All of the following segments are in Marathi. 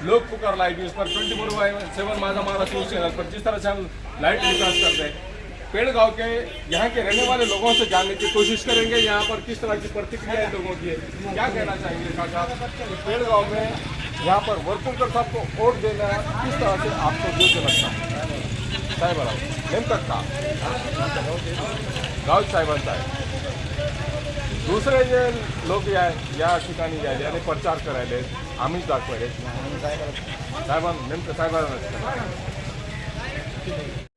लोग पुकार लाइट उस पर 24/7 माझा महाराष्ट्र न्यूज चैनल पर जिस तरह से हम लाइट टेलीकास्ट करते हैं, पेड़ गांव के यहाँ के रहने वाले लोगों से जानने की कोशिश करेंगे यहाँ पर किस तरह की प्रतिक्रिया इन लोगों की है। क्या कहना चाहेंगे काका, पेड़ गाँव में यहाँ पर वरपुडकर साहब को वोट देना किस तरह से आपको योग्य लगता है? साहेबाला नेमकं का गाव साहेबांचा आहे। दुसरे जे लोक या ठिकाणी यायले आणि प्रचार करायले आम्हीच दाखवायले साहेबां नेमकं साहेबांना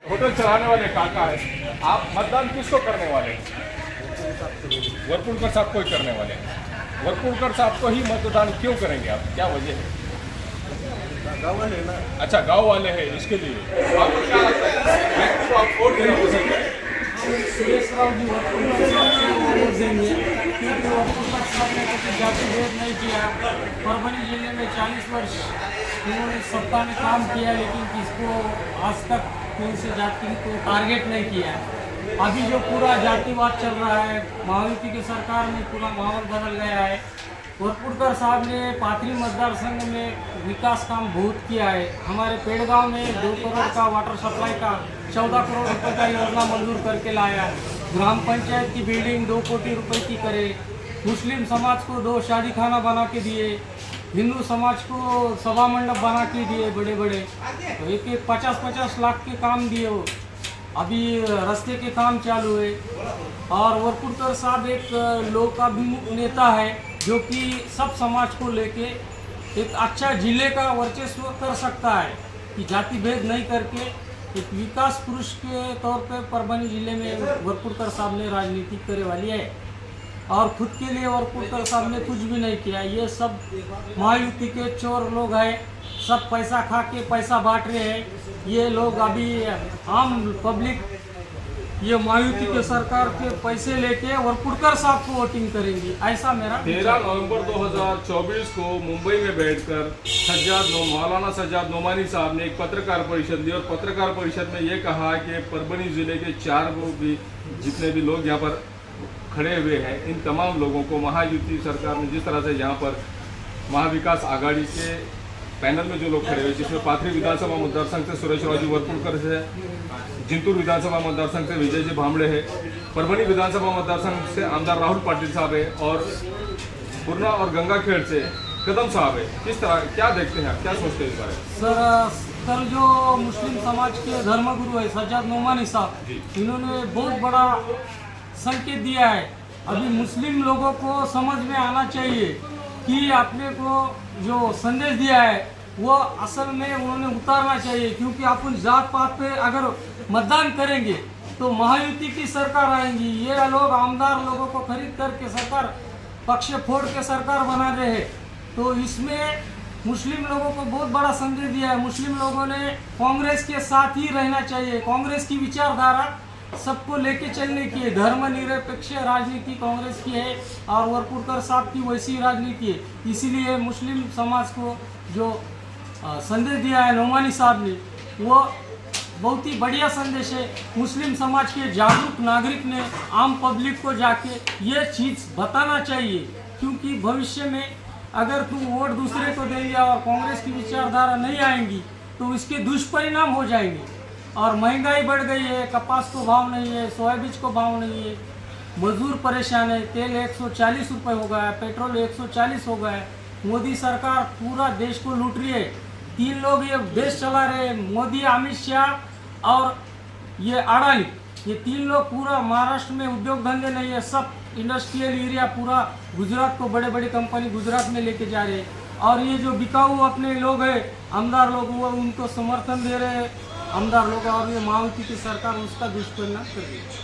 होटल चलाने वाले काका है, आप मतदान किसको करने वाले? वरपुडकर साहब को ही करने वाले। वरपुडकर साहब को ही मतदान क्यों करेंगे आप, क्या वजह है? गाँव वाले ना, अच्छा गाँव वाले हैं इसके लिए आपको क्या लगता है व्यक्ति को आप वोट देना पसंद है? सुरेश राव जी वरपुडकर साहब को वोट देंगे क्योंकि वरपुडकर साहब ने कभी जाति भेद नहीं किया। परभनी जिले में 40 वर्ष उन्होंने सत्ता में काम किया, लेकिन किसको आज तक कौन से जाति को टारगेट नहीं किया। अभी जो पूरा जातिवाद चल रहा है, महायुति की सरकार में पूरा माहौल बदल गया है। वरपुडकर साहब ने पाथरी मतदार संघ में विकास काम बहुत किया है। हमारे पेड़गांव में 2 करोड़ का वाटर सप्लाई का 14 करोड़ रुपए का योजना मंजूर करके लाया। ग्राम पंचायत की बिल्डिंग 2 कोटी रुपए की करे। मुस्लिम समाज को 2 शादी खाना बना के दिए। हिंदू समाज को सभा मंडप बना के दिए बड़े बड़े। तो एक 50-50 लाख के काम दिए। अभी रास्ते के काम चालू है। और वरपुडकर साहब एक लोकाभिमुख नेता है जो कि सब समाज को लेके एक अच्छा जिले का वर्चस्व कर सकता है कि जाति भेद नहीं करके एक विकास पुरुष के तौर पे परभनी जिले में वरपुडकर साहब ने राजनीति करे वाली है। और खुद के लिए वरपुडकर साहब ने कुछ भी नहीं किया। ये सब महायुति के चोर लोग हैं, सब पैसा खा के पैसा बांट रहे हैं। ये लोग अभी आम पब्लिक ये महायुति के सरकार के पैसे लेके वरपुडकर साहब को वोटिंग करेंगी, ऐसा मेरा 13 नवंबर 2024 को मुंबई में बैठकर मौलाना सज्जाद नोमानी साहब ने एक पत्रकार परिषद दी और पत्रकार परिषद में ये कहा कि परभनी जिले के 4 भी जितने भी लोग यहाँ पर खड़े हुए हैं, इन तमाम लोगों को महायुति सरकार ने जिस तरह से यहाँ पर महाविकास आघाड़ी के पैनल में जो लोग खड़े हुए, जिसमें पाथरी विधानसभा मतदार संघ से सुरेश राव जी वरपुडकर से, जिंतूर विधानसभा मतदार संघ से विजय जी भांबड़े है, परभनी विधानसभा मतदार संघ से आमदार राहुल पाटिल साहब है और पूर्णा और गंगाखेड़ से कदम साहब है। किस तरह क्या देखते हैं आप, क्या सोचते हैं इस बारे में? सर, कल जो मुस्लिम समाज के धर्मगुरु है सज्जाद नोमानी साहब, इन्होंने बहुत बड़ा संकेत दिया है। अभी मुस्लिम लोगों को समझ में आना चाहिए कि आपने को जो संदेश दिया है वो असल में उन्होंने उतारना चाहिए, क्योंकि अपन जात पात पे अगर मतदान करेंगे तो महायुति की सरकार आएंगी। ये लोग आमदार लोगों को खरीद करके सरकार पक्ष फोड़ के सरकार बना रहे हैं। तो इसमें मुस्लिम लोगों को बहुत बड़ा संदेश दिया है। मुस्लिम लोगों ने कांग्रेस के साथ ही रहना चाहिए। कांग्रेस की विचारधारा सबको लेके चलने की है। धर्मनिरपेक्ष राजनीति कांग्रेस की है और वरपुडकर साहब की वैसी राजनीति है। इसीलिए मुस्लिम समाज को जो संदेश दिया है नोमानी साहब ने, वो बहुत ही बढ़िया संदेश है। मुस्लिम समाज के जागरूक नागरिक ने आम पब्लिक को जाके ये चीज़ बताना चाहिए, क्योंकि भविष्य में अगर तुम वोट दूसरे को देंगे और कांग्रेस की विचारधारा नहीं आएंगी तो इसके दुष्परिणाम हो जाएंगे। और महंगाई बढ़ गई है, कपास को भाव नहीं है, सोयाबीन को भाव नहीं है, मजदूर परेशान है, तेल 140 रुपये हो गया है, पेट्रोल 140 हो गया है। मोदी सरकार पूरा देश को लूट रही है। 3 लोग ये देश चला रहे हैं, मोदी, अमित शाह और ये अडानी। ये 3 लोग पूरा महाराष्ट्र में उद्योग धंधे नहीं है, सब इंडस्ट्रियल एरिया पूरा गुजरात को बड़े बड़े कंपनी गुजरात में लेके जा रहे हैं। और ये जो बिकाऊ अपने लोग हैं, आमदार लोग, वो उनको समर्थन दे रहे हैं आमदार लोग, और ये महायुति की सरकार उसका दुष्परिणाम कर रही है।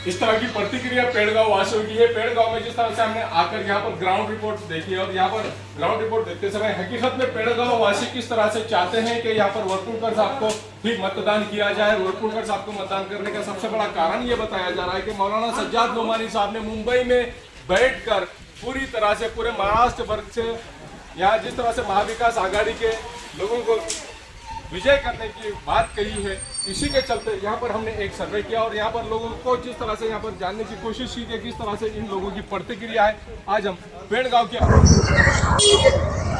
इस तरह की प्रतिक्रिया पेड़गांव वासियों की है। पेड़गांव में जिस तरह से हमने आकर यहाँ पर ग्राउंड रिपोर्ट देखी और यहाँ पर ग्राउंड रिपोर्ट देखते समय हकीकत में पेड़गांव वासी किस तरह से चाहते हैं कि यहाँ पर वरपुडकर साहब को भी मतदान किया जाए। वरपुडकर साहब को मतदान करने का सबसे बड़ा कारण ये बताया जा रहा है कि मौलाना सज्जाद नोमानी साहब ने मुंबई में बैठकर पूरी तरह से पूरे महाराष्ट्र वर्ग से यहाँ जिस तरह से महाविकास आघाड़ी के लोगों को विजय करने की बात कही है, इसी के चलते यहाँ पर हमने एक सर्वे किया और यहाँ पर लोगों को जिस तरह से यहाँ पर जानने की कोशिश की कि किस तरह से इन लोगों की प्रतिक्रिया है। आज हम पेड़गांव के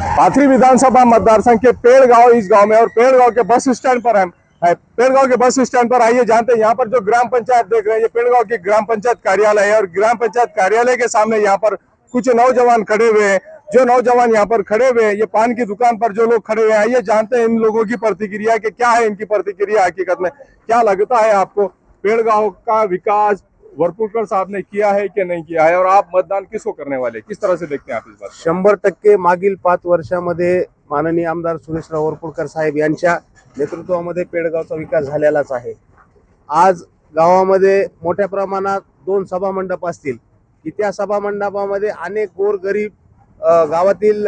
पाथरी विधानसभा मतदार संघ के पेड़गांव इस गांव में और पेड़गांव के बस स्टैंड पर हम पेड़गांव के बस स्टैंड पर आइए जानते हैं यहाँ पर जो ग्राम पंचायत देख रहे हैं, ये पेड़गांव की ग्राम पंचायत कार्यालय है और ग्राम पंचायत कार्यालय के सामने यहाँ पर कुछ नौजवान खड़े हुए हैं। जो नौजवान यहाँ पर खड़े हुए हैं, ये पान की दुकान पर जो लोग खड़े हुए हैं, आइए जानते हैं इन लोगों की प्रतिक्रिया कि क्या है इनकी प्रतिक्रिया हकीकत में। क्या लगता है आपको, पेड़गांव का विकास वरपुड़कर साहब ने किया है कि नहीं किया है, और आप मतदान किसको करने वाले, किस तरह से देखते हैं आप इस बात? 100% मागील 5 वर्षामध्ये माननीय आमदार सुरेशराव वरपुडकर साहेब यांच्या नेतृत्वामध्ये पेडगावचा विकास झालेलाच आहे। आज गावामध्ये मोठ्या प्रमाणात 2 सभा मंडप असतील की त्या सभा मंडपामध्ये अनेक गोरगरीब गावातील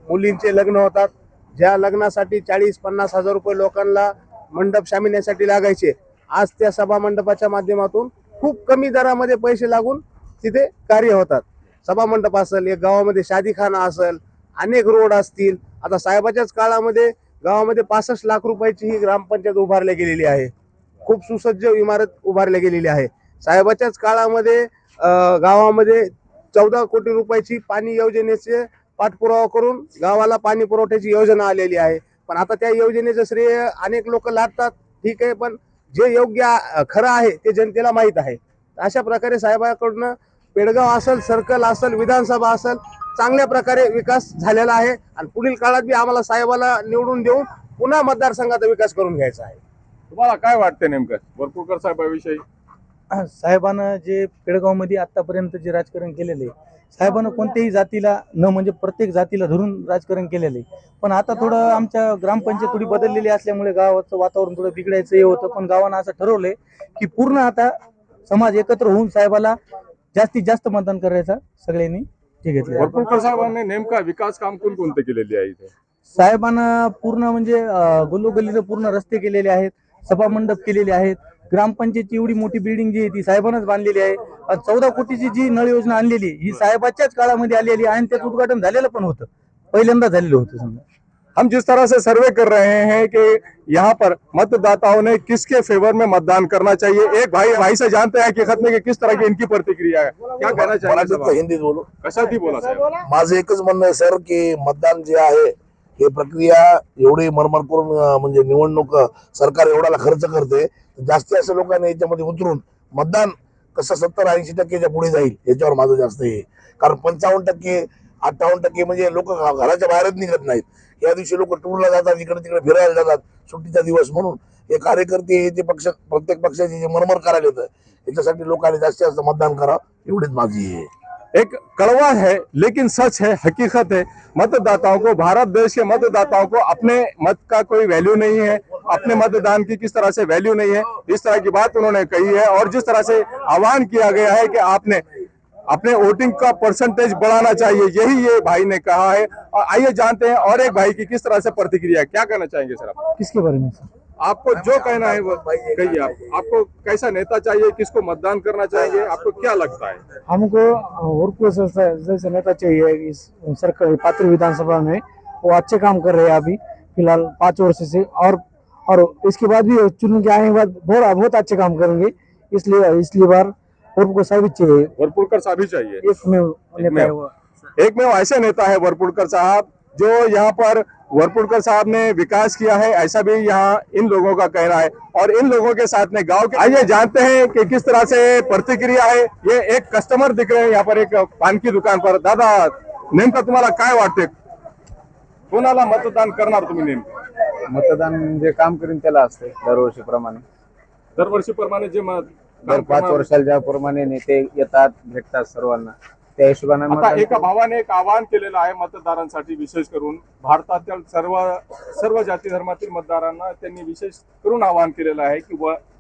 मुलींचे लग्न होतात, ज्या लग्नासाठी 40-50 हजार रुपये लोकांना मंडप शामिण्यासाठी लागायचे। आज त्या सभा मंडपाच्या माध्यमातून खूप कमी दरामध्ये पैसे लागून तिथे कार्य होतात। सभा मंडप असेल, एक गावामध्ये शादीखाना असेल, अनेक रोड असतील। आता साहेबाच्याच काळामध्ये गावामध्ये 65 लाख रुपयाची ही ग्रामपंचायत उभारली गेलेली आहे। खूप सुसज्ज इमारत उभारली गेलेली आहे। साहेबाच्याच काळामध्ये गावामध्ये 14 कोटी रुपयाची पाणी योजनेचे पाठपुरावा करून गावाला पाणी पुरवठ्याची योजना आलेली आहे। पण आता त्या योजनेचं श्रेय अनेक लोक लादतात, ठीक आहे, पण जे योग्य खरं आहे ते जनतेला माहित आहे। अशा प्रकारे साहेबांकडून पेडगाव असेल, सर्कल असेल, विधानसभा असेल, चांगल्या प्रकारे विकास झालेला आहे आणि पुढील काळात बी आम्हाला साहेबाला निवडून देऊन पुन्हा मतदारसंघाचा विकास करून घ्यायचा आहे। तुम्हाला काय वाटते नेमकं वरपुडकर साहेबांविषयी? साहेबांना जे पेडगावमध्ये आतापर्यंत जे राजकारण केलेले, साहेबांना कोणत्याही जातीला न म्हणजे प्रत्येक जातीला धरून राजकारण केलेले। पण आता थोडं आमच्या ग्रामपंचायत थोडी बदललेली असल्यामुळे गावाचं वातावरण थोडं बिघडायचं हे होतं। पण गावानं असं ठरवलंय की पूर्ण आता समाज एकत्र होऊन साहेबाला जास्तीत जास्त मतदान करायचा सगळ्यांनी ठीक घेतलं। वरपुडकर साहेबांनी नेमका विकास काम कोणकोणते केलेले आहे इथे? साहेबांना पूर्ण म्हणजे गल्लोगल्लीनं पूर्ण रस्ते केलेले आहेत, सभा मंडप केलेले आहेत। ग्रामपंचायतची एवढी मोठी बिल्डिंग जी आहे ती साहेबांनाच बांधलेली आहे। 14 कोटीची जी नळ योजना आणलेली ही साहेबाच्याच काळामध्ये आलेली आहे आणि त्याचं उद्घाटन झालेलं पण होतं, पहिल्यांदा झालेलं होतं। समजा हम जिस तरह से सर्वे कर रहे हैं कि यहाँ पर मतदाताओं ने किसके फेवर में मतदान करना चाहिए, एक भाई से जानते हैं हकीकत में कि किस तरह की इनकी प्रतिक्रिया है। क्या कहना चाहिए? हिंदीत बोलू। कशासाठी बोला साहेब? माझं एकच म्हणणं आहे सर की मतदान जे आहे हे प्रक्रिया एवढी मरमर करून म्हणजे निवडणूक सरकार एवढाला खर्च करते, जास्ती असं लोकांनी याच्यामध्ये उतरून मतदान कसं 70-80% पुढे जाईल याच्यावर माझं जास्त आहे। कारण 55% 58% म्हणजे लोक घराच्या बाहेरच निघत नाहीत। या दिवशी लोक टूरला जातात, इकडे तिकडे फिरायला जातात, सुट्टीचा दिवस म्हणून। हे कार्यकर्ते हे जे पक्ष प्रत्येक पक्षाची जे मरमर करायला येतं याच्यासाठी लोकांनी जास्तीत जास्त मतदान करावं एवढीच माझी आहे। एक कड़वा है लेकिन सच है, हकीकत है, मतदाताओं को, भारत देश के मतदाताओं को अपने मत का कोई वैल्यू नहीं है, अपने मतदान की किस तरह से वैल्यू नहीं है, इस तरह की बात उन्होंने कही है। और जिस तरह से आह्वान किया गया है कि आपने अपने वोटिंग का परसेंटेज बढ़ाना चाहिए, यही ये भाई ने कहा है। और आइए जानते हैं और एक भाई की किस तरह से प्रतिक्रिया, क्या कहना चाहेंगे सर आप? किसके बारे में सर? आपको जो कहना है वो कहिए। आपको कैसा नेता चाहिए, किसको मतदान करना चाहिए, आपको क्या लगता है? हमको वरपुडकर जैसे नेता चाहिए इस सर्कल पाथरी विधानसभा में। वो अच्छे काम कर रहे हैं अभी फिलहाल 5 वर्ष से, और इसके बाद भी चुन के आने के बाद बहुत अच्छे काम करेंगे। इसलिए बार वरपुडकर साहब ही चाहिए। वरपुडकर साहब ही चाहिए। एक में ऐसे नेता है वरपुडकर साहब जो यहाँ पर वरपुडकर साहब ने विकास किया है, ऐसा भी यहाँ इन लोगों का कहना है। और इन लोगों के साथ में गांव के, आइए जानते हैं कि किस तरह से प्रतिक्रिया है। ये एक कस्टमर दिख रहे हैं यहाँ पर एक पान की दुकान पर। दादा, नेमकं तुम्हाला काय वाटते, कोणाला मतदान करणार तुम्ही? नेमकं मतदान जे काम करीन त्याला असते दरवर्षीप्रमाणे जे दर 5 वर्षाला ज्याप्रमाणे नेते येतात भेटतात सर्वांना, त्या हिशोबाने आता एका भावाने एक आवाहन केलेलं आहे मतदारांसाठी, विशेष करून भारतातील सर्व जाती धर्मातील मतदारांना त्यांनी विशेष करून आवाहन केलेलं आहे की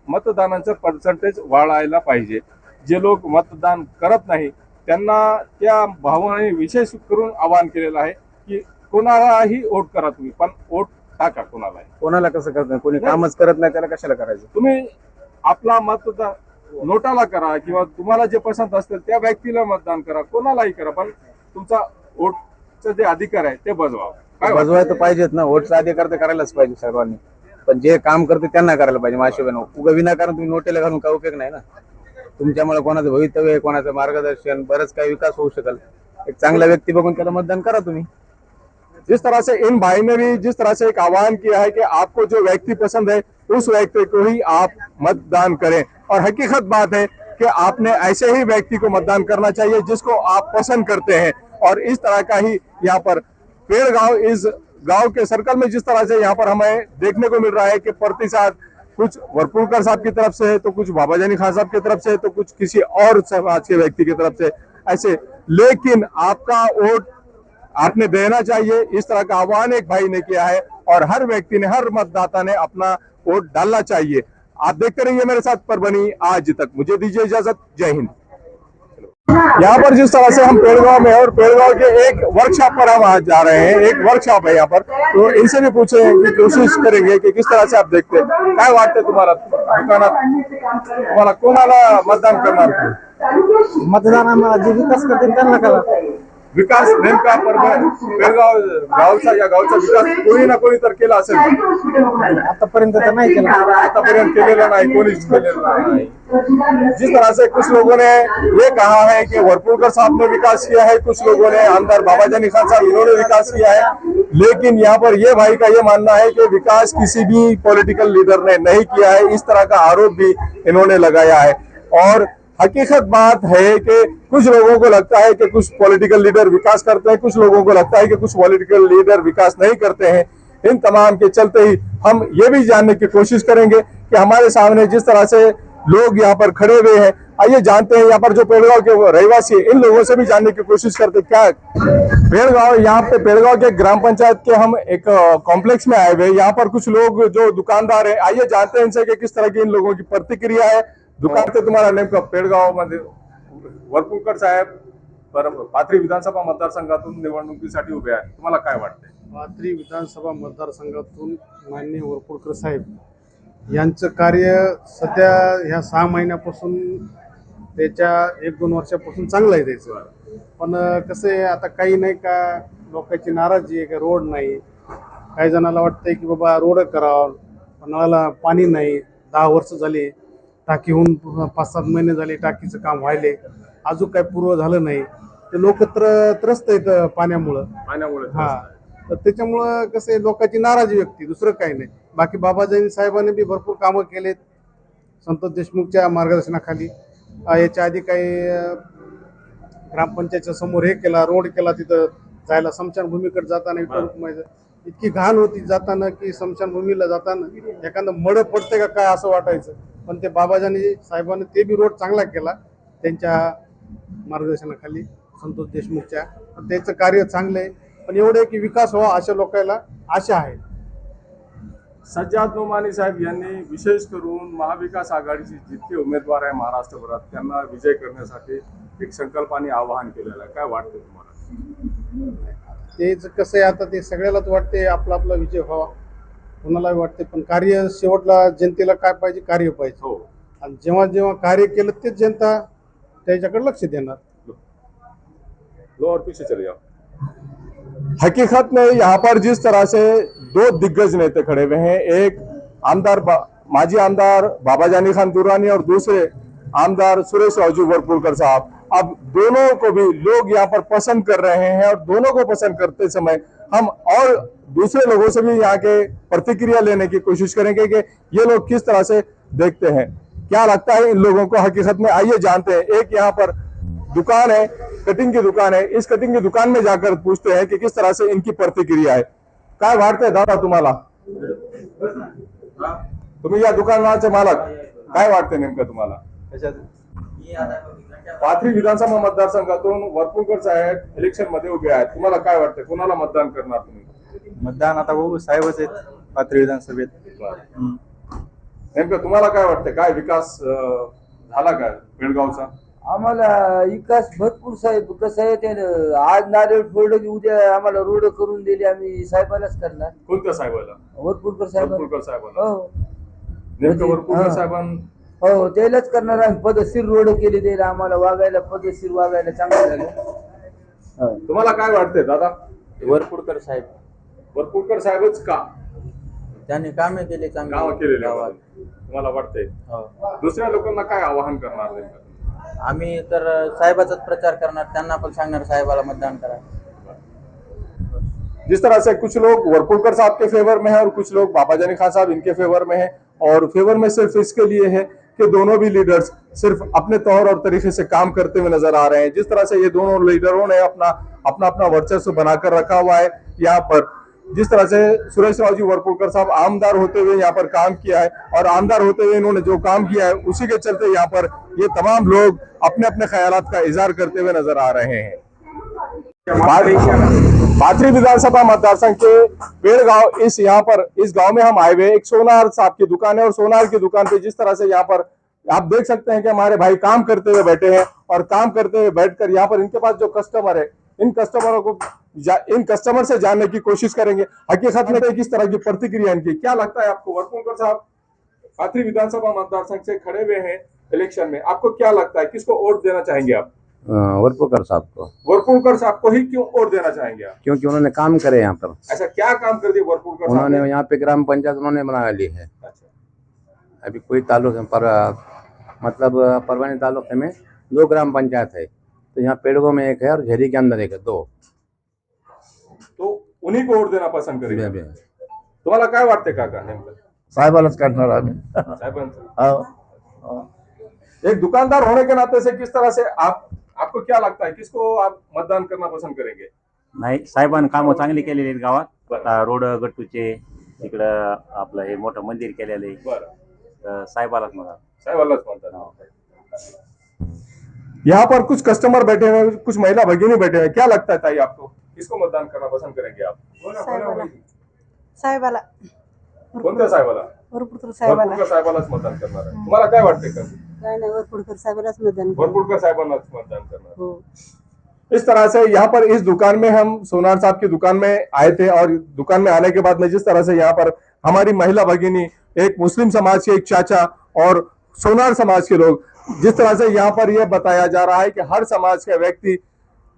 मतदानाचं पर्सेंटेज वाढायला पाहिजे। जे लोक मतदान करत नाही त्यांना त्या भावाने विशेष करून आवाहन केलेलं आहे की कोणालाही वोट करा तुम्ही, पण वोट टाका कोणाला कसं करत, कोणी कामच करत नाही त्याला कशाला करायचं? तुम्ही आपला मतदान नोटाला करा किंवा तुम्हाला जे पसंत असतील त्या व्यक्तीला मतदान करा, कोणालाही करा, पण तुमचा वोटचा जे अधिकार आहे ते बजवा। बजवायला पाहिजेत ना, वोटचा अधिकार तर करायलाच पाहिजे सर्वांनी, पण जे काम करते त्यांना करायला पाहिजे। माझ्या उगा विनाकारण तुम्ही नोटेला घालून काय उपयोग नाही ना। तुमच्यामुळे कोणाचं भवितव्य आहे, कोणाचं मार्गदर्शन, बरंच काही विकास होऊ शकेल। एक चांगला व्यक्ती बघून त्याला मतदान करा तुम्ही। जिस तरह से इन भाई ने भी जिस तरह से एक आह्वान किया है कि आपको जो व्यक्ति पसंद है उस व्यक्ति को ही आप मतदान करें, और हकीकत बात है कि आपने ऐसे ही व्यक्ति को मतदान करना चाहिए जिसको आप पसंद करते हैं। और इस तरह का ही यहाँ पर पेड़गांव, इस गांव के सर्कल में जिस तरह से यहाँ पर हमें देखने को मिल रहा है कि प्रतिशत कुछ वरपुड़कर साहब की तरफ से है, तो कुछ बाबा जानी खान साहब की तरफ से है, तो कुछ किसी और समाज के व्यक्ति की तरफ से ऐसे, लेकिन आपका वोट आपने देना चाहिए, इस तरह का आह्वान एक भाई ने किया है और हर व्यक्ति ने, हर मतदाता ने अपना वोट डालना चाहिए। आप देखते रहिए मेरे साथ परभनी आज तक। मुझे दीजिए इजाजत, जय हिंद। यहाँ पर जिस तरह से हम पेड़गांव में और पेड़गांव के एक वर्कशॉप पर हम आज जा रहे हैं, एक वर्कशॉप है यहाँ पर, तो इनसे भी पूछे कि कोशिश करेंगे कि किस तरह से आप देखते हैं, काय वाटते तुम्हाला दुकानात, तुम्हाला कोणाला मतदान करणार? मतदान आम्हाला जे विकास करतील त्यांना करा. विकास नेमका पेड़गाव गावचा, या गावचा विकास कोणी ना कोणी तर केला असेल, आतापर्यंत तर नाही केला. आतापर्यंत केलेला नाही, कोणीच केलेला नाही। जिस तरह से कुछ लोगों ने ये कहा है कि वरपुड़कर साहब ने विकास किया है, कुछ लोगों ने आमदार बाबा जानी खान साहब इन्होंने विकास किया है, लेकिन यहाँ पर ये भाई का ये मानना है कि विकास किसी भी पॉलिटिकल लीडर ने नहीं किया है, इस तरह का आरोप भी इन्होंने लगाया है। और हकीकत बात है कि कुछ लोगों को लगता है कि कुछ पॉलिटिकल लीडर विकास करते हैं, कुछ लोगों को लगता है कि कुछ पॉलिटिकल लीडर विकास नहीं करते हैं। इन तमाम के चलते ही हम ये भी जानने की कोशिश करेंगे कि हमारे सामने जिस तरह से लोग यहाँ पर खड़े हुए हैं, आइए जानते हैं यहाँ पर जो पेड़गांव के रहवासी है, इन लोगों से भी जानने की कोशिश करते क्या पेड़गांव, यहाँ पे पेड़गांव के ग्राम पंचायत के हम एक कॉम्प्लेक्स में आए हुए, यहाँ पर कुछ लोग जो दुकानदार है, आइए जानते हैं इनसे कि किस तरह की इन लोगों की प्रतिक्रिया है। दुकान ते तुम्हाला नेमकं पेड़गाव मध्ये वरपुड़कर साहेब पाथरी विधानसभा मतदारसंघातून निवडणुकीसाठी उभे आहेत, तुम्हाला काय वाटते? पाथरी विधानसभा मतदारसंघातून माननीय वरपुड़कर साहेब यांचं कार्य सध्या ह्या 6 महिन्यापासून, त्याच्या 1-2 वर्षापासून चांगलं आहे त्याचं, पण कसं आहे आता काही नाही का लोकांची नाराजी आहे की रोड नाही, काही जणाला वाटतंय की बाबा रोड करावं, पण नळाला पाणी नाही, 10 वर्ष झाली, टाकी होऊन 5-7 महिने झाले टाकीचं काम व्हायले, अजून काही पूर्व झालं नाही, ते लोक त्रस्त आहेत पाण्यामुळं. हा, तर त्याच्यामुळं कसं आहे लोकांची नाराजी व्यक्ती, दुसरं काही नाही. बाकी बाबाजानी साहेबांनी बी भरपूर कामं केलेत संतोष देशमुखच्या मार्गदर्शनाखाली. याच्या आधी काही ग्रामपंचायतच्या समोर हे केला, रोड केला, तिथं जायला स्मशानभूमीकडे जाताना इतकी घाण होती जाताना की स्मशानभूमीला जाताना एखादं मड पडते का काय असं वाटायचं, पण ते बाबाजानी साहेबांनी ते बी रोड चांगला केला त्यांच्या मार्गदर्शनाखाली संतोष देशमुखच्या. त्याचं कार्य चांगलं आहे, पण एवढं की विकास व्हावा अशा लोकांना आशा आहे. सज्जाद नोमानी साहेब यांनी विशेष करून महाविकास आघाडीचे जितके उमेदवार आहे महाराष्ट्रभरात त्यांना विजय करण्यासाठी एक संकल्प आणि आवाहन केलेलं आहे, काय वाटतं तुम्हाला? तेच कसं आहे आता ते सगळ्यालाच वाटते आपला आपला विजय व्हावा, कोणालाही वाटते, पण कार्य शेवटला जनतेला काय पाहिजे, कार्य पाहिजे. हो, आणि जेव्हा जेव्हा कार्य केलं तेच जनता त्याच्याकडे लक्ष देणार. लो और पीछे चले जाओ। हकीकत में यहाँ पर जिस तरह से 2 दिग्गज नेता खड़े हुए हैं, एक माजी आमदार बाबा जानी खान दुर्रानी और दूसरे आमदार सुरेश राजू वरपुड़कर साहब, अब दोनों को भी लोग यहाँ पर पसंद कर रहे हैं, और दोनों को पसंद करते समय हम और दूसरे लोगों से भी यहाँ के प्रतिक्रिया लेने की कोशिश करेंगे कि ये लोग किस तरह से देखते हैं, क्या लगता है इन लोगों को हकीकत में। आइए जानते हैं, एक यहाँ पर दुकान है, कटिंग की दुकान है, इस कटिंग की दुकान में जाकर पूछते हैं कि किस तरह से इनकी प्रतिक्रिया है। काय वाटतंय दादा तुम्हाला, तुम्ही या दुकानाचे मालक, काय वाटते नेमकं तुम्हाला? पाथरी विधानसभा मतदारसंघातून वरपुड़कर साहेब इलेक्शन मध्ये उभे आहेत, तुम्हाला काय वाटतं, कोणाला मतदान करणार तुम्ही? मतदान आता बघू, साहेबच आहेत पाथरी विधानसभेत. नेमकं तुम्हाला काय वाटतं, काय विकास झाला काय पेड़गावचा? आम्हाला विकास भरपूर साहेब, कसं आहे ते आज नारळ फोडलं की उद्या आम्हाला रोड करून दिली, आम्ही साहेबालाच करणार. कोणत्या साहेबाला? वरपुड़कर साहेब. वरपुड़कर साहेबाला. हो नेमकं वरपुड़कर साहेबां हो त्यालाच करणार आम्ही. पदशीर रोड केले त्याला, आम्हाला वागायला पदशीर वागायला चांगलं झालं. तुम्हाला काय वाटतंय दादा? वरपुड़कर साहेब. वरपुड़कर साहेबच का? त्यांनी कामे केले, चांगले काम केलेले तुम्हाला वाटतंय? दुसऱ्या लोकांना काय आवाहन करणार नेमकं? आम्ही तर साहेबाचाच प्रचार करणार, त्यांना पण सांगणार साहेबाला मतदान करा. जिस तरह से कुछ लोग वरपुलकर साहब के फेवर में है और कुछ लोग बाबा जानी खान साहब इनके फेवर में है, और फेवर में सिर्फ इसके लिए है कि दोनों भी लीडर्स सिर्फ अपने तौर और तरीके से काम करते हुए नजर आ रहे हैं। जिस तरह से ये दोनों लीडरों ने अपना अपना वर्चस्व बनाकर रखा हुआ है यहाँ पर, जिस तरह से सुरेश राव जी वरपुलकर साहब आमदार होते हुए यहाँ पर काम किया है, और आमदार होते हुए इन्होंने जो काम किया है उसी के चलते यहाँ पर ये तमाम लोग अपने अपने ख्यालात का इजहार करते हुए नजर आ रहे हैं। पाथरी विधानसभा मतदार संघ के पेड़गांव इस गांव में हम आए हुए, एक सोनार साहब की दुकान है, और सोनार की दुकान पे जिस तरह से यहाँ पर आप देख सकते हैं कि हमारे भाई काम करते हुए बैठे हैं, और काम करते हुए बैठकर यहाँ पर इनके पास जो कस्टमर है, इन कस्टमर से जानने की कोशिश करेंगे हकीकत में किस तरह की प्रतिक्रिया इनकी। क्या लगता है आपको, वरपुलकर साहब पाथरी विधानसभा मतदार संघ से खड़े हुए हैं इलेक्शन में, आपको क्या लगता है किसको वोट देना चाहेंगे आप? वरपुलकर साहब को। वरपुलकर साहब को ही क्यों वोट देना चाहेंगे आप? क्योंकि उन्होंने काम करे यहाँ पर। ऐसा क्या काम कर दिया वरपुलकर साहब? उन्होंने यहाँ पे ग्राम पंचायत उन्होंने बना ली है। अच्छा। अभी कोई ताल्लुक पर मतलब परवानी तालुके में 2 ग्राम पंचायत है, तो यहाँ पेड़गांव में 1 है और झेरी के अंदर 1 है, 2। तो उन्हीं को वोट देना पसंद करेंगे? तुम्हाला काय वाटते काका नेमकं? साहेबालाच काढणार आम्ही। एक दुकानदार होने के नाते से किस तरह से आपको क्या लगता है किसको आप मतदान करना पसंद करेंगे? नाही, साहेबांनी कामं चांगली केलेली आहेत गावात। आता रोड गट्टूचे इकडं आपलं हे मोठं मंदिर केलेलं आहे। बरं, साहेबालाच म्हणा। साहेबालाच म्हणतात। यहाँ पर कुछ कस्टमर बैठे हुए, कुछ महिला भगिनी बैठे हुए, क्या लगता है ताई आपको किसको मतदान करना पसंद करेंगे आप? साहेबाला। कोणत्या साहेबाला? वरपुडकर साहेबाला। वरपुडकर साहेबालाच मतदान करणार आहे। तुम्हाला काय वाटते का? काय नाही, वरपुडकर साहेबालाच मतदान करणार। वरपुडकर साहेबांनाच मतदान करणार। हो। इस तरह से यहाँ पर इस दुकान में हम सोनार साहब की दुकान में आए थे, और दुकान में आने के बाद में जिस तरह से यहाँ पर हमारी महिला भगिनी, एक मुस्लिम समाज के एक चाचा और सोनार समाज के लोग, जिस तरह से यहाँ पर यह बताया जा रहा है कि हर समाज का व्यक्ति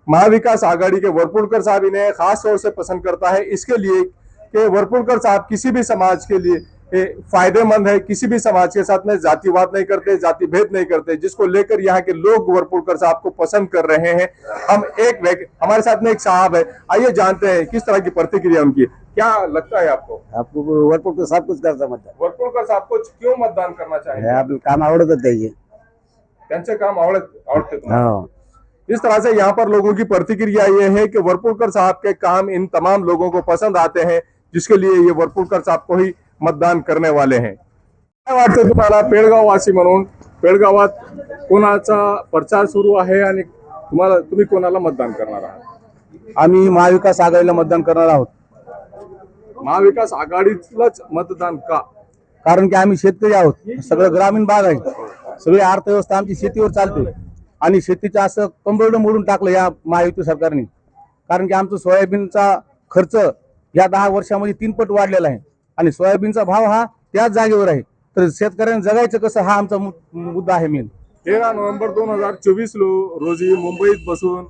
महाविकास आघाड़ी के वरपुलकर साहब इन्हें खास तौर से पसंद करता है, इसके लिए कि वरपुलकर साहब किसी भी समाज के लिए फायदेमंद है, किसी भी समाज के साथ में जातिवाद नहीं करते, जाति भेद नहीं करते, जिसको लेकर यहाँ के लोग वरपुलकर साहब को पसंद कर रहे हैं। हमारे साथ में एक साहब है, आइए जानते हैं किस तरह की प्रतिक्रिया उनकी। क्या लगता है आपको वरपुलकर साहब कुछ करता मतदान? वरपुलकर साहब को क्यों मतदान करना चाहिए? आपलं काम आवडतं त्याचे। त्यांचे काम आवडते तुम्हाला? इस तरह से यहाँ पर लोगों की प्रतिक्रिया ये है कि वरपुलकर साहब के काम इन तमाम लोगों को पसंद आते हैं, जिसके लिए ये वरपुलकर साहब को ही मतदान करने वाले हैं। काय वाटतं तुम्हाला पेडगाव वासी म्हणून, पेडगावात कोणाचा प्रचार सुरू आहे आणि तुम्ही कोणाला मतदान करणार आहात? आम्ही महाविकास आघाडीला मतदान करणार आहोत। महाविकास आघाडीलाच मतदान का? कारण की आम्ही शेतकरी आहोत, सगळं ग्रामीण भाग आहे, सगळी अर्थव्यवस्था आमची शेतीवर चालते, आणि शेतीचं असं कंबरडं मोडून टाकलं या महायुती सरकारने। कारण की आमचं सोयाबीनचा खर्च या 10 वर्षामध्ये 3 पट वाढलेला आहे, आणि सोयाबीनचा भाव हा त्याच जागेवर आहे, तर शेतकऱ्यांनी जगायचं कसं हा आमचा मुद्दा आहे मेन। 13 नोव्हेंबर 2024 रोजी मुंबईत बसून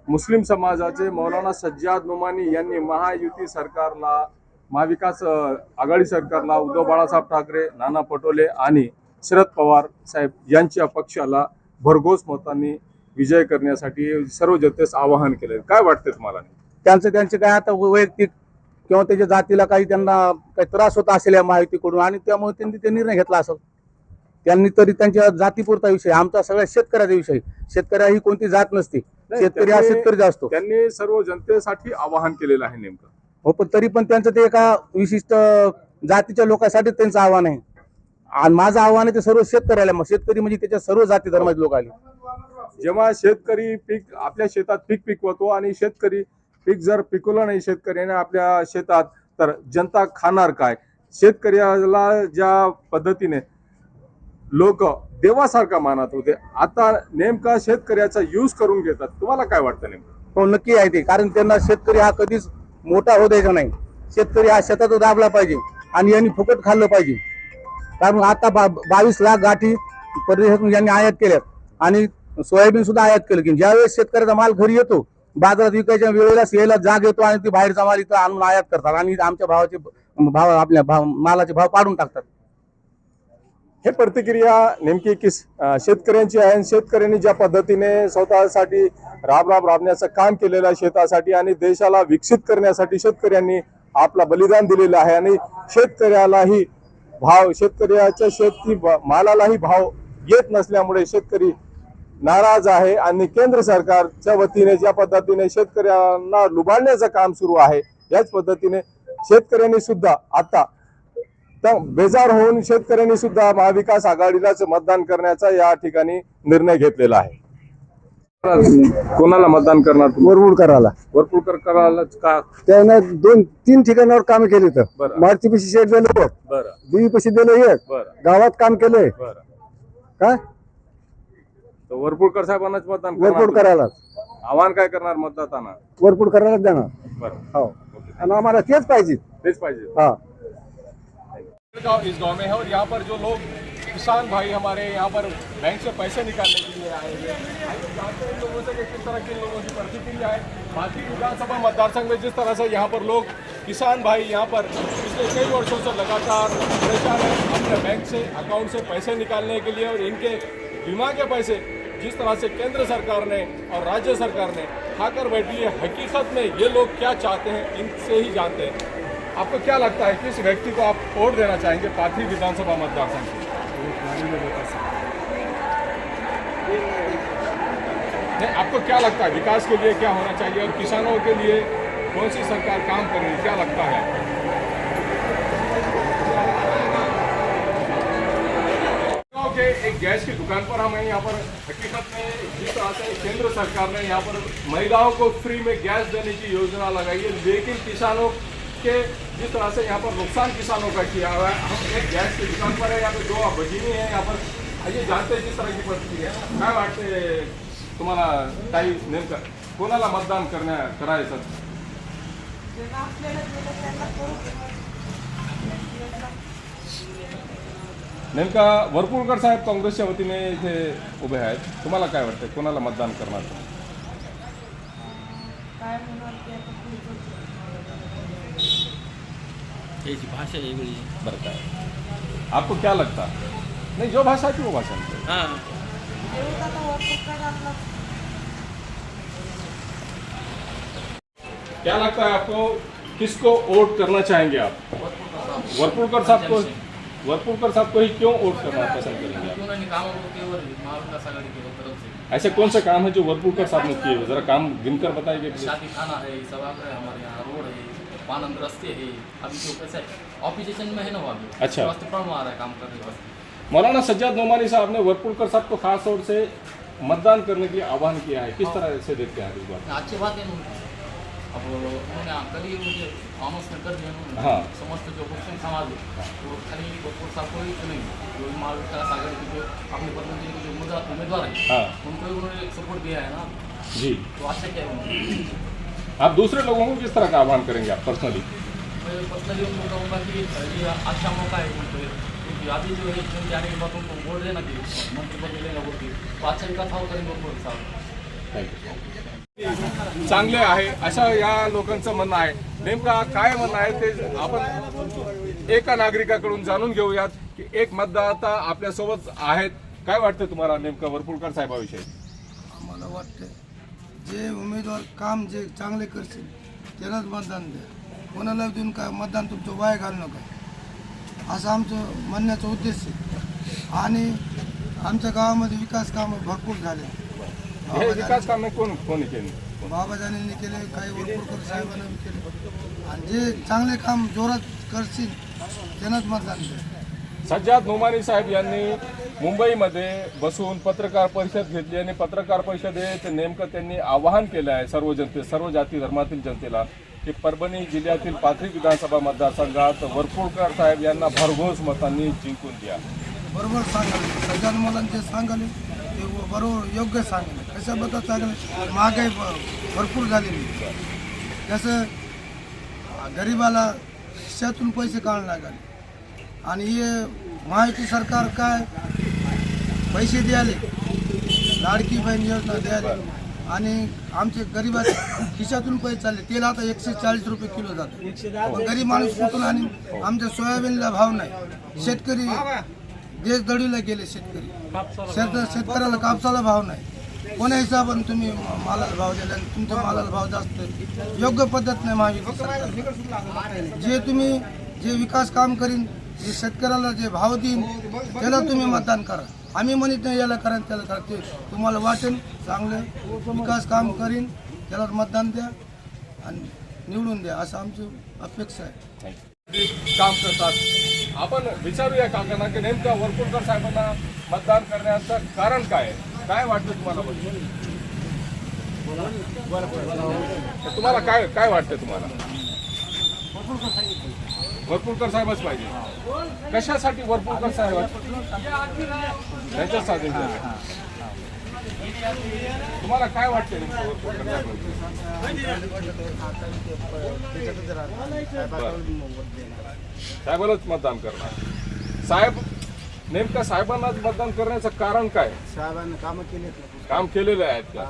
मुस्लिम समाजाचे मौलाना सज्जाद नोमानी यांनी महायुती सरकारला, महाविकास आघाडी सरकारला, उद्धव बाळासाहेब ठाकरे, नाना पटोले आणि शरद पवार साहेब यांच्या पक्षाला भरघोस मतांनी विजय करण्यासाठी सर्व जनतेस आवाहन केले। काय वाटते तुम्हाला? त्यांचे काय आता वैयक्तिक किंवा त्याच्या जातीला काही त्यांना काही त्रास होता असेल या महायुतीकडून, आणि त्यामुळे त्यांनी ते निर्णय घेतला असेल। त्यांनी तरी त्यांच्या जातीपुरता विषय, आमचा सगळ्या शेतकऱ्याचा विषय। शेतकरी ही कोणती जात नसते, शेतकरी हा शेतकरी असतो। त्यांनी सर्व जनतेसाठी आवाहन केलेलं आहे नेमकं। हो, पण तरी पण त्यांचं ते एका विशिष्ट जातीच्या लोकांसाठी त्यांचं आव्हान आहे, आणि माझं आव्हान आहे ते सर्व शेतकऱ्याला। मग शेतकरी म्हणजे त्याच्या सर्व जाती धर्माचे लोक आले। जेव्हा शेतकरी पीक आपल्या शेतात पीक पिकवतो, आणि शेतकरी पीक जर पिकवलं नाही शेतकऱ्याने आपल्या शेतात, तर जनता खाणार काय? शेतकऱ्याला ज्या पद्धतीने लोक देवासारखा मानत होते, आता नेमका शेतकऱ्याचा यूज करून घेतात। तुम्हाला काय वाटतं नेमकं? हो, नक्की आहे ते, कारण त्यांना शेतकरी हा कधीच मोठा होऊ द्यायचा नाही। शेतकरी हा शेतात दाबला पाहिजे, आणि यांनी फुकट खाल्लं पाहिजे। कारण आता 22 लाख गाठी परदेशातून यांनी आयात केल्यात, आणि सोयाबीन सुद्धा आयात केलं, की ज्यावेळेस शेतकऱ्याचा माल घरी येतो, बाजारात विकायच्या वेळेला यायला जाग येतो, आणि ती बाहेरचा माल इथं आणून आयात करतात, आणि आमच्या भावाचे भाव, आपल्या मालाचे भाव पाडून टाकतात। हे प्रतिक्रिया नेमकी शेतकऱ्यांची आहे आणि शेतकऱ्यांनी ज्या पद्धतीने स्वतःसाठी राबण्याचं काम केलेलं आहे शेतासाठी आणि देशाला विकसित करण्यासाठी शेतकऱ्यांनी आपला बलिदान दिलेलं आहे आणि शेतकऱ्यालाही शेतकऱ्याच्या शेती मालालाही भाव येत नसल्यामुळे शेतकरी नाराज आहे आणि केंद्र सरकारच्या वतीने ज्या पद्धतीने शेतकऱ्यांना लुबाडण्याचं काम सुरू आहे याच पद्धतीने शेतकऱ्यांनी सुद्धा आता बेजार होऊन शेतकऱ्यांनी सुद्धा महाविकास आघाडीलाच मतदान करण्याचा या ठिकाणी निर्णय घेतलेला आहे. कोणाला मतदान करणार? वरपुडकराला. वरपुडकराला का? त्यानं 2-3 ठिकाणावर काम केले तर बरं. मारुतीपाशी शेड दिलं, बरं देवीपाशी दिलं एक, बरं गावात काम केलंय. बरं. काय तर वरपुडकर साहेबांनाच मतदान करणार? वरपुडकराला. आव्हान काय करणार मतदातांना? वरपुडकरालाच देणार. बरं, हो, आणि आम्हाला तेच पाहिजे. तेच पाहिजे. हा. इस गांव में है और यहाँ पर जो लोग किसान भाई हमारे यहाँ पर बैंक से पैसे निकालने के लिए आए हुए हैं, जानते हैं लोगों से कि किस तरह के लोगों की प्रतिक्रिया है। बाकी विधानसभा मतदार संघ में जिस तरह से यहाँ पर लोग किसान भाई यहाँ पर पिछले कई वर्षों से लगातार परेशान है अपने बैंक से अकाउंट से पैसे निकालने के लिए, और इनके बीमा के पैसे जिस तरह से केंद्र सरकार ने और राज्य सरकार ने खाकर बैठी है, हकीकत में ये लोग क्या चाहते हैं इनसे ही जानते हैं। आपको क्या लगता है किस व्यक्ति को आप वोट देना चाहेंगे पाथरी विधानसभा मतदार संघ से? नहीं, आपको क्या लगता है विकास के लिए क्या होना चाहिए और किसानों के लिए कौन सी सरकार काम कर रही है, क्या लगता है आपको? के एक गैस की दुकान पर हमें यहाँ पर हकीकत में जिस तरह से केंद्र सरकार ने यहाँ पर महिलाओं को फ्री में गैस देने की योजना लगाई है, लेकिन किसानों के जिस तरह से यहाँ पर नुकसान किसानों का किया हुआ है। हम एक गैस की दुकान पर है, यहाँ पे 2 भगिनी है यहाँ पर, आइए जानते हैं किस तरह की परिस्थिती आहे. काय वाटते तुम्हाला ताई, नेमकं कोणाला मतदान करायचं? नेमका वरपुडकर साहेब काँग्रेसच्या वतीने इथे उभे आहेत, तुम्हाला काय वाटतं कोणाला मतदान करणार? याची भाषा वेगळी बरं काय आपको क्या लगता? नहीं, जो भाषा की वो भाषा में. हां क्या लगता है आपको, किसको वोट करना चाहेंगे आप? वरपुडकर साहब को. वरपुडकर साहब को ही क्यों वोट करना पसंद करेंगे आप? ऐसे कौन से काम है जो वरपुडकर साहब ने किए, जरा काम गिनकर बताइए प्लीज. शादी खाना है, सभागृह है, हमारे यहाँ रोड है, पानंद रस्ते है. अभी जो कैसा है ऑपोजिशन में है ना वो अभी अच्छा. वास्ते प्रॉब्लम आ रहा है काम करने के वास्ते. मौलाना सज्जाद नोमानी साहब ने वरपुडकर साहब को खास तौर से मतदान करने के लिए आह्वान किया है, किस तरह से देखते हैं इस बात? अच्छी बात है उनकी. अब उन्होंने कल ही मुझे ऑनर्स में कर दिया उन्होंने. हाँ. समस्त जो मुस्लिम समाज है वो खाली वरपुडकर साहब को ही नहीं, जो महाविकास आघाड़ी के जो अपने प्रतिनिधि के जो उम्मीदवार है हाँ. उनको ही उन्होंने सपोर्ट दिया है ना. जी. तो अच्छा क्या है. आप दूसरे लोगों को किस तरह का आह्वान करेंगे आप पर्सनली? मैं पर्सनली उनको कहूँगा कि ये अच्छा मौका है उनको, क्योंकि अभी जो है चुन जाने के बाद उनको वोट देना कि मंत्री पद मिलेगा वोट की, तो अच्छा विकास हो करेंगे वरपुडकर साहब. चांगले आहे असं या लोकांचं म्हणणं आहे. नेमका काय म्हणणं आहे ते आपण एका नागरिकाकडून जाणून घेऊयात की एक मतदाता आपल्यासोबत आहेत. काय वाटतं तुम्हाला नेमकं वरपुडकर साहेबाविषयी? आम्हाला वाटतं जे उमेदवार काम जे चांगले करतील त्यालाच मतदान द्या, कोणाला देऊन काय मतदान तुमचं वाया घालू नका, असं आमचं म्हणण्याचा उद्देश आहे. आणि आमच्या गावामध्ये विकास कामं भरपूर झाले. हे विकास कामे कोणी केली? बाबाजानींनी केले, काही वरपुडकर साहेबांनी केले, आणि जे चांगले काम जोरात करतील त्यांनाच मतदान द्या. सज्जाद नोमानी साहेब यांनी मुंबईमध्ये बसून पत्रकार परिषद घेतली आणि पत्रकार परिषदेत नेमकं त्यांनी आवाहन केलं आहे सर्व जाती धर्मातील जनतेला की परभणी जिल्ह्यातील पाथरी विधानसभा मतदारसंघात वरपुडकर साहेब यांना भरघोस मतांनी जिंकून द्या. बरोबर सांगाले सज्जाद मुलांनी जे सांगाले ते बरोबर योग्य सांगले. कशाबद्दल सांगले, महागाई भरपूर झालेली, कसं गरिबाला खिशातून पैसे काढायला लागले, आणि हे महायुती सरकार काय पैसे द्याले, लाडकी बहीण योजना द्याले, आणि आमचे गरिबाच्या खिशातून पैसे चालले. तेल आता 140 रुपये किलो जातं, गरीब माणूस कुठून, आणि आमच्या सोयाबीनला भाव नाही, शेतकरी देश दडीला गेले शेतकरी. शेतकऱ्याला कापसाला भाव नाही. कोण्या हिशोबाने तुम्ही मालाला भाव दिला आणि तुमच्या मालाला भाव जास्त योग्य पद्धत नाही महायुती सरकार. जे तुम्ही जे विकास काम करीन, जे शेतकऱ्याला जे भाव देईन त्याला तुम्ही मतदान करा. आम्ही म्हणत नाही याला करा त्याला करा. ते तुम्हाला वाटेल चांगलं विकास काम करीन त्याला मतदान द्या आणि निवडून द्या असं आमची अपेक्षा आहे. काम करतात. आपण विचारूया काकांना की नेमका वरपुडकर साहेबांना मतदान करण्याचं कारण काय आहे? काय वाटतं तुम्हाला? तुम्हाला काय वाटतं तुम्हाला? वरपुडकर साहेबच पाहिजे. कशासाठी वरपुडकर साहेब? त्यांच्यासाठी. तुम्हाला काय वाटतं वरपुडकर साहेबांनाच मतदान करणार? साहेब नेमका साहेबांनाच मतदान करण्याचं कारण काय? साहेबांनी काम केलेले आहेत का?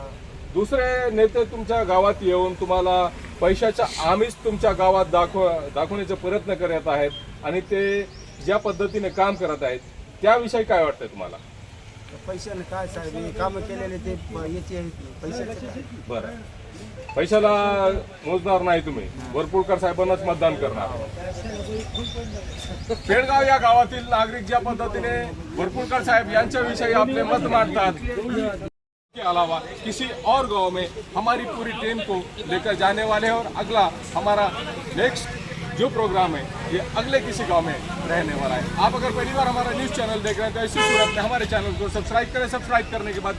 दुसरे नेते तुमच्या गावात येऊन तुम्हाला पैशाच्या आम्हीच तुमच्या गावात दाखवण्याचा प्रयत्न करत आहेत आणि ते ज्या पद्धतीने काम करत आहेत त्याविषयी काय वाटतंय तुम्हाला? पैशाने काय साहेब काम केलेले ते याचे पैशाचे. बरं, पैशाला मोजणार नाही तुम्ही, वरपुडकर साहेबांनाच मतदान करणार. पेडगाव या गावातील नागरिक ज्या पद्धतीने वरपुडकर साहेब यांच्याविषयी आपले मत मांडतात, के अलावा किसी और गांव में हमारी पूरी टीम को लेकर जाने वाले हैं और अगला हमारा नेक्स्ट जो प्रोग्राम है ये अगले किसी गांव में रहने वाला है. आप अगर पहली बार हमारा न्यूज़ चैनल देख रहे हैं तो इसी सूरत में हमारे चैनल को सब्सक्राइब करें. सब्सक्राइब करने के बाद